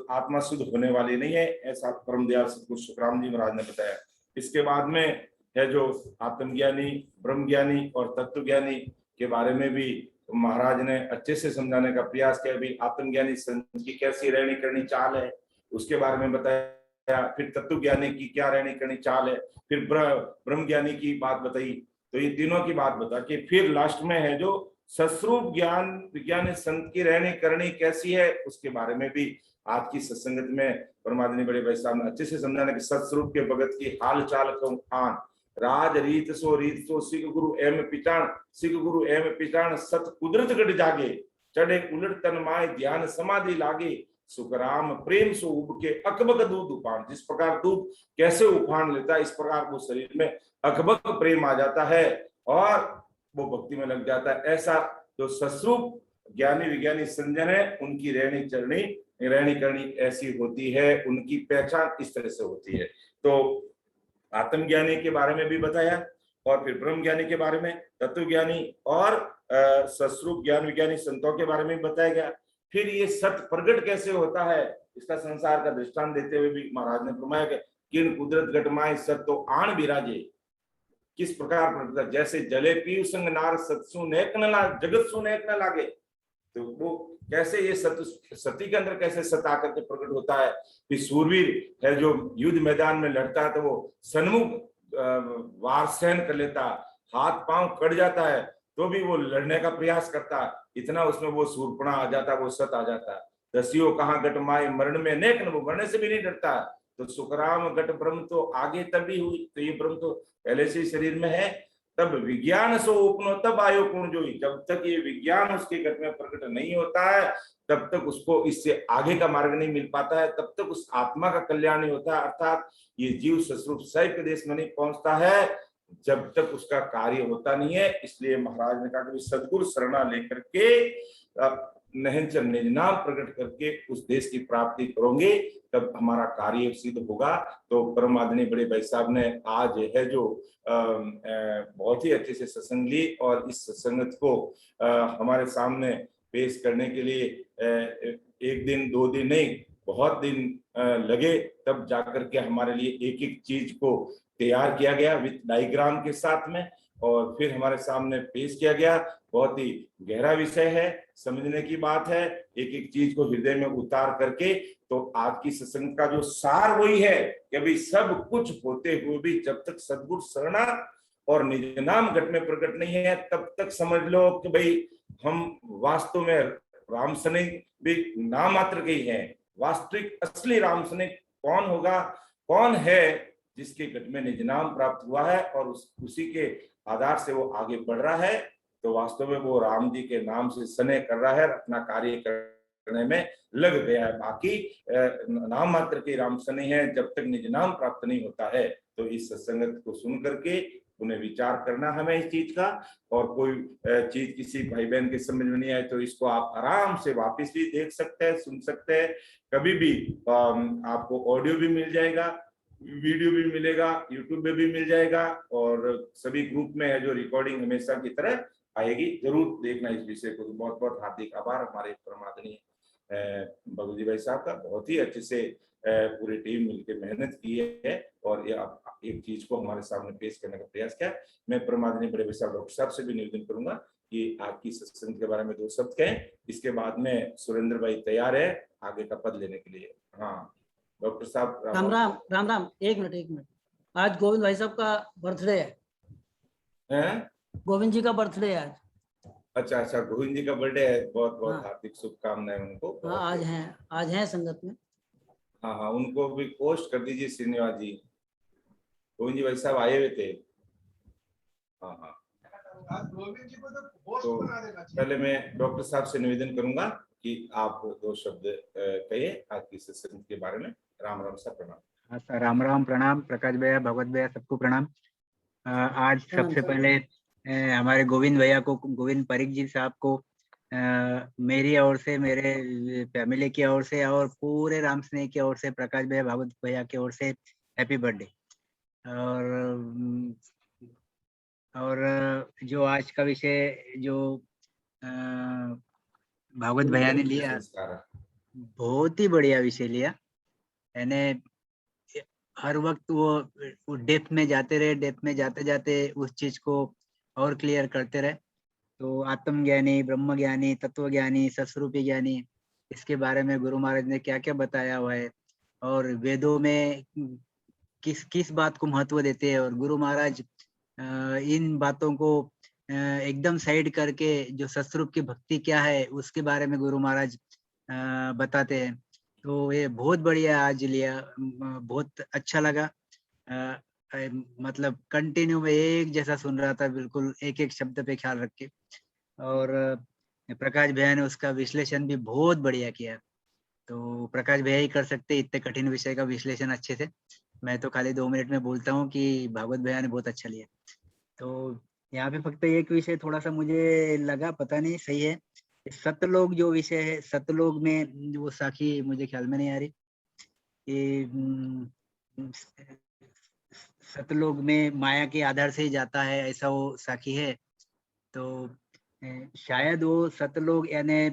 आत्मा शुद्ध होने वाली नहीं है, ऐसा परम दयाल सदगुरु सुखराम जी महाराज ने बताया। इसके बाद में है जो आत्मज्ञानी, ब्रह्म ज्ञानी और तत्व ज्ञानी के बारे में भी महाराज ने अच्छे से समझाने का प्रयास किया। भी आत्मज्ञानी संत की कैसी रहनी करनी चाल है उसके बारे में बताया, फिर तत्व ज्ञानी की क्या रहनी करनी चाल है, फिर ब्रह्म ज्ञानी की बात बताई। तो ये तीनों की बात बता के फिर लास्ट में है जो सस्वरूप ज्ञान विज्ञान संत की रहनी करनी कैसी है, उसके बारे में भी आज की सत्संगत में परमात्मा बड़े भाई साहब ने अच्छे से समझाने कि सत्स्वरूप के भगत की हाल चाल कहूं आन, राज रीत सो सिख गुरु एम पिचाण, सिख गुरु एम पिचाण सत कुदरत गढ़ जागे, चढ़े उलट तन माय ध्यान समाधि लागे, सुखराम प्रेम सो उब के अकबक दूध उफान। जिस प्रकार दूध कैसे उफान लेता है, इस प्रकार वो शरीर में अकबक प्रेम आ जाता है और वो भक्ति में लग जाता है। ऐसा जो सस्वरूप ज्ञानी विज्ञानी संजन है, उनकी रहनी करनी ऐसी होती है, उनकी पहचान इस तरह से होती है। तो आत्मज्ञानी के बारे में भी बताया और फिर ब्रह्म ज्ञानी के बारे में, तत्व ज्ञानी और सस्वरूप ज्ञान विज्ञानी संतों के बारे में बताया गया। फिर ये सत्य प्रकट कैसे होता है इसका संसार का दृष्टांत देते हुए भी महाराज ने फरमाया कि किन कुदरत घटमाए सत तो आण विराजे, किस प्रकार प्रकट, जैसे जले पीव संग नार सत्सु नेक न लागे, जगत सु नेक न लागे। तो वो कैसे ये सती के अंदर कैसे सत आकर के प्रकट होता है। फिर सूरवीर है जो युद्ध मैदान में लड़ता है तो वो सन्मुख वार सहन कर लेता, हाथ पांव कट जाता है तो भी वो लड़ने का प्रयास करता, इतना उसमें वो सूरपणा आ जाता, वो सत आ जाता। दसियो कहाँ गट माए मरण में अनेक न, वो मरने से भी नहीं डरता। तो सुखराम गट ब्रह्म तो आगे तभी हुई, तो ये ब्रह्म तो पहले से शरीर में है। तब विज्ञान सो उपनो तब आयो कुण जोई, जब तक ये विज्ञान उसके घट में प्रकट नहीं होता है तब तक उसको इससे आगे का मार्ग नहीं मिल पाता है, तब तक उस आत्मा का कल्याण नहीं होता। अर्थात ये जीव सस्वरूप सही के देश में नहीं पहुंचता है जब तक उसका कार्य होता नहीं है। इसलिए महाराज ने कहा कि सदगुरु शरणा लेकर के नहंचर निज नाम प्रकट करके उस देश की प्राप्ति करोगे तब हमारा कार्य सिद्ध होगा। तो परम आदरणीय बड़े भाई साहब ने आज है जो बहुत ही अच्छे से सत्संग ली और इस सत्संगत को हमारे सामने पेश करने के लिए एक दिन दो दिन नहीं बहुत दिन लगे, तब जाकर के हमारे लिए एक एक चीज को तैयार किया गया विद डायग्राम के साथ में और फिर हमारे सामने पेश किया गया। बहुत ही गहरा विषय है, समझने की बात है, एक एक चीज को हृदय में उतार करके। तो आज की सत्संग का जो सार वही है कि अभी सब कुछ होते हुए भी जब तक सद्गुरु शरणा और निज नाम घट में प्रकट नहीं है तब तक समझ लो कि भाई हम वास्तव में राम सैनिक भी नाम मात्र के ही है। वास्तविक असली राम सैनिक कौन होगा, कौन है जिसके घट में निज नाम प्राप्त हुआ है और उसी के आधार से वो आगे बढ़ रहा है। तो वास्तव में वो राम जी के नाम से स्नेह कर रहा है, अपना कार्य करने में लग गया है। बाकी नाम मात्र के राम स्नेह है, जब तक निज नाम प्राप्त नहीं होता है। तो इस सत्संगत को सुन करके उन्हें विचार करना हमें इस चीज का, और कोई चीज किसी भाई बहन के समझ में नहीं आए तो इसको आप आराम से वापस भी देख सकते हैं, सुन सकते हैं। कभी भी आपको ऑडियो भी मिल जाएगा, वीडियो भी मिलेगा, यूट्यूब में भी मिल जाएगा और सभी ग्रुप में है जो रिकॉर्डिंग हमेशा की तरह आएगी। जरूर देखना इस विषय को। तो बहुत बहुत हार्दिक आभार हमारे परमादरणीय भगवत जी भाई साहब का, बहुत ही अच्छे से पूरी टीम मिलकर मेहनत की है और ये एक चीज को हमारे सामने पेश करने का प्रयास किया। मैं परमादरणीय बड़े भाई साहब डॉक्टर साहब से भी निवेदन करूंगा कि आपकी सत्संग के बारे में 2 शब्द कहें। इसके बाद में सुरेंद्र भाई तैयार है आगे का पद लेने के लिए। हाँ डॉक्टर साहब। राम राम राम राम। एक मिनट, आज गोविंद भाई साहब का बर्थडे है। गोविंद जी का बर्थडे है आज। अच्छा, गोविंद जी का बर्थडे है, बहुत बहुत हार्दिक शुभकामनाएं उनको। हाँ आज हैं संगत में। हाँ उनको भी पोस्ट कर दीजिए श्रीनिवास जी। गोविंद जी भाई साहब आए हुए थे। हाँ तो पहले मैं डॉक्टर साहब से निवेदन करूंगा कि आप 2 शब्द कहिए आज की सत्संग के बारे में। राम राम सर, प्रणाम। हाँ सर, राम राम, प्रणाम प्रकाश भैया, भगवत भैया, सबको प्रणाम। आज सबसे पहले हमारे गोविंद भैया को, गोविंद परिक जी साहब को मेरी ओर से, मेरे फैमिली की ओर से और पूरे राम स्नेह की ओर से, प्रकाश भैया भगवत भैया की ओर से हैप्पी बर्थडे। और जो आज का विषय जो भागवत भैया ने लिया, बहुत ही बढ़िया विषय लिया। यानी हर वक्त वो डेप्थ में जाते रहे, डेप्थ में जाते जाते उस चीज को और क्लियर करते रहे। तो आत्मज्ञानी, ब्रह्म ज्ञानी, तत्व ज्ञानी, सस्वरूपी ज्ञानी, इसके बारे में गुरु महाराज ने क्या क्या बताया हुआ है और वेदों में किस किस बात को महत्व देते हैं। और गुरु महाराज इन बातों को एकदम साइड करके जो सस्वरूप की भक्ति क्या है उसके बारे में गुरु महाराज बताते हैं। तो ये बहुत बढ़िया आज लिया, बहुत अच्छा लगा। मतलब कंटिन्यू में एक जैसा सुन रहा था, बिल्कुल एक एक शब्द पे ख्याल रख के। और प्रकाश भैया ने उसका विश्लेषण भी बहुत बढ़िया किया। तो प्रकाश भैया ही कर सकते इतने कठिन विषय का विश्लेषण अच्छे से। मैं तो खाली 2 मिनट में बोलता हूँ कि भागवत भैया ने बहुत अच्छा लिया। तो यहाँ पे फक्त एक विषय थोड़ा सा मुझे लगा, पता नहीं सही है, सतलोक जो विषय है, सतलोक में वो साखी मुझे ख्याल में नहीं आ रही कि सतलोक में माया के आधार से ही जाता है, ऐसा वो साखी है। तो शायद वो सतलोक यानी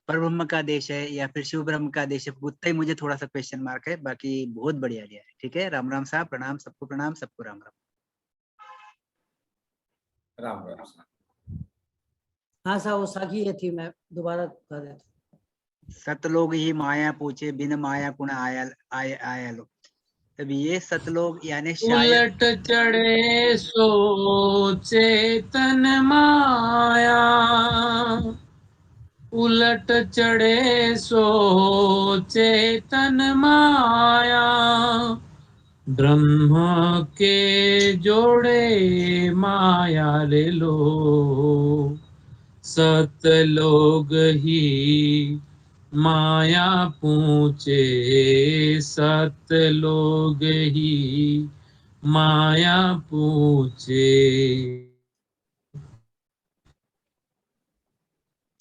परब्रह्म का देश है या फिर शिव ब्रह्म का देश है, उतना ही मुझे थोड़ा सा क्वेश्चन मार्क है। बाकी बहुत बढ़िया लिया है। ठीक है, राम राम साहब, प्रणाम, सबको प्रणाम, सबको राम राम। राम राम साहब। हाँ साहब, वो साखी ये थी, मैं दोबारा बता देता। सतलोग ही माया पूछे, बिन माया कुण आया लो। तब ये सतलोग यानी शायद उलट चढ़े सो चेतन माया, उलट चढ़े सो चेतन माया, ब्रह्म के जोड़े माया ले लो, सतलोग ही माया पूछे, सतलोग ही माया पूछे।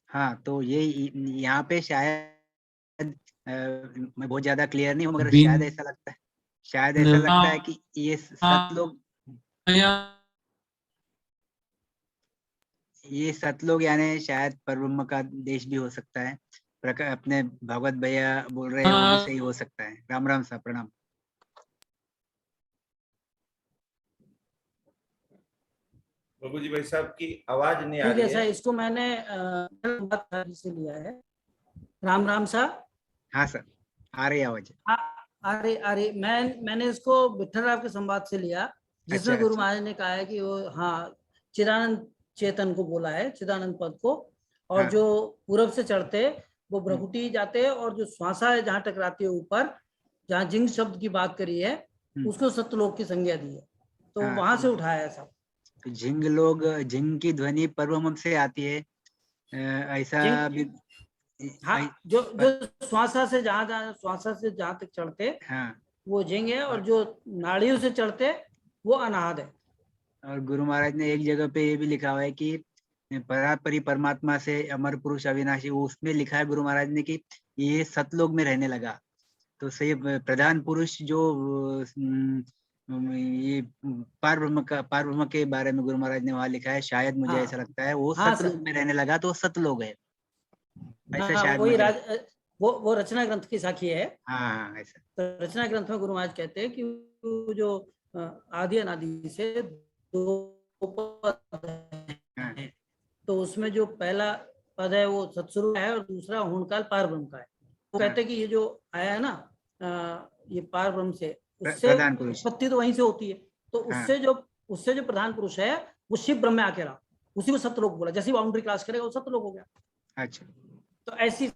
हाँ, तो ये यहाँ पे शायद मैं बहुत ज्यादा क्लियर नहीं हूँ, मगर बिन शायद ऐसा लगता है, शायद ऐसा लगता है कि ये सतलोग, माया ये सतलोग यानी शायद परब्रह्म का देश भी हो सकता है। अपने भगवत भैया बोल रहे हैं, वो भी सही हो सकता है। राम राम साहब, प्रणाम। प्रभु जी भाई साहब की आवाज नहीं आ ठीक रही है है। सर, इसको मैंने से लिया है। राम राम साहब। हाँ सर, आ रही आवाज। अरे मैंने इसको विठल राव के संवाद से लिया, जिसमें अच्छा, गुरु अच्छा। महाराज ने कहा है कि वो, हाँ, चिदानंद चेतन को बोला है, चिदानंद पद को, और हाँ। जो पूरब से चढ़ते वो भ्रकुटी जाते, और जो श्वासा है जहाँ टकराती है ऊपर, जहाँ जिंग शब्द की बात करी है, उसको सत्यलोक की संज्ञा दी है, तो हाँ, वहां से उठाया है सब। तो झिंग लोग, झिंग की ध्वनि परब्रह्म से आती है, ऐसा भी। हाँ, जो श्वासा से जहाँ तक चढ़ते हाँ, वो जिंग है, और जो नाड़ियों से चढ़ते वो अनाहद है। और गुरु महाराज ने एक जगह पे ये भी लिखा हुआ है कि परापरि परमात्मा से अमर पुरुष अविनाशी, उसमें लिखा है गुरु महाराज ने कि ये सतलोक में रहने लगा। तो सही प्रधान पुरुष जो ये पार ब्रह्म के बारे में गुरु महाराज ने वहां लिखा है, शायद मुझे हाँ, ऐसा लगता है वो हाँ सतलोक सर, में रहने लगा, तो वो सतलोक है, ऐसा हाँ, शायद वही मुझे। वो रचना ग्रंथ की साखी है। हाँ, हाँ, ऐसा। तो रचना ग्रंथ में गुरु महाराज कहते हैं कि वो जो आदि अनादि से दो पद हाँ, हैं, तो उसमें जो पहला पद है वो सतस्वरूप है, और दूसरा होनकाल पार ब्रह्म का है। वो कहते हैं कि ये जो आया है ना, ये पार ब्रह्म से, उससे प्रधान पुरुष। उत्पत्ति तो वहीं से होती है, तो हाँ। उससे जो प्रधान पुरुष है वो शिव ब्रह्म में आके रहा, उसी को सत्यलोक बोला। जैसी बाउंड्री क्रॉस करेगा वो सत्यलोक हो गया। अच्छा, तो ऐसी,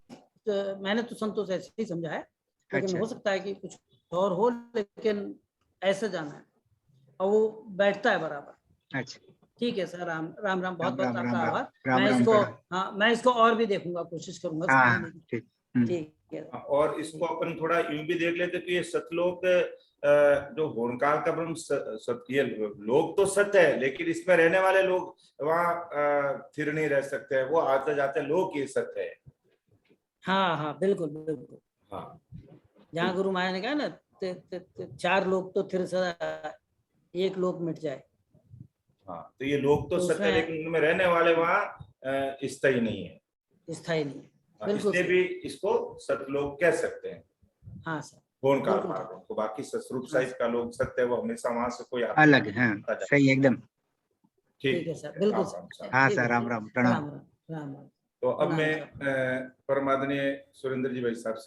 मैंने तो संतोष ऐसे ही समझा है, लेकिन अच्छा। हो सकता है कि कुछ और हो, लेकिन ऐसे जाना है, और वो बैठता है बराबर। अच्छा, ठीक है सर, राम राम राम, बहुत बहुत राम आपका राम, आभार। राम मैं राम, इसको, प्रणाम। हाँ, मैं इसको और भी देखूंगा, कोशिश करूंगा हाँ, समझने की। ठीक। ठीक है। और इसको अपन थोड़ा यूं भी देख लेते कि ये सतलोक जो होनकाल का ब्रह्म ये लोग तो सत्य है, लेकिन इसमें रहने वाले लोग वहाँ स्थिर नहीं रह सकते हैं, वो आते जाते लोग ये सत्य है। हाँ हाँ, बिल्कुल बिल्कुल। हाँ, जहाँ गुरु महाराज ने कहा ना, 4 लोग तो फिर सदा, 1 लोग मिट जाए। हाँ, तो ये लोग तो सत्य है, लेकिन उनमें रहने वाले वहाँ स्थायी नहीं है, स्थायी नहीं है। बिल्कुल इसलिए सही। भी इसको सतलोक कह सकते हैं, हाँ सर, होनकाल बिल्कुल पार। ठीक। तो बाकी सतरूप साहिब का लोग सत्य है, वो हमेशा वहां से कोई अलग है। हाँ, सही, एकदम। ठीक है सर, बिल्कुल राम राम सर। साहब। हाँ ठीक सर, है, राम राम, प्रणाम। राम राम, राम राम। तो अब प्रणाम मैं सर। परमादरणीय सुरेंद्र जी भाई साहब से